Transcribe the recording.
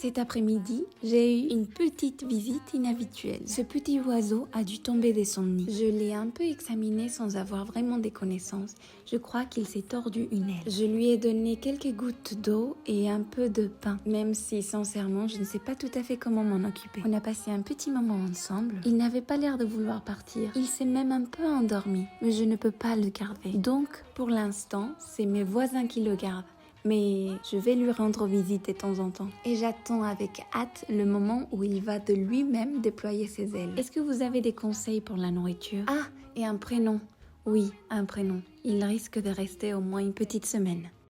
Cet après-midi, j'ai eu une petite visite inhabituelle. Ce petit oiseau a dû tomber de son nid. Je l'ai un peu examiné sans avoir vraiment des connaissances. Je crois qu'il s'est tordu une aile. Je lui ai donné quelques gouttes d'eau et un peu de pain, même si sincèrement, je ne sais pas tout à fait comment m'en occuper. On a passé un petit moment ensemble. Il n'avait pas l'air de vouloir partir. Il s'est même un peu endormi, mais je ne peux pas le garder. Donc, pour l'instant, c'est mes voisins qui le gardent. Mais je vais lui rendre visite de temps en temps. Et j'attends avec hâte le moment où il va de lui-même déployer ses ailes. Est-ce que vous avez des conseils pour la nourriture? Ah, et un prénom. Oui, un prénom. Il risque de rester au moins une petite semaine.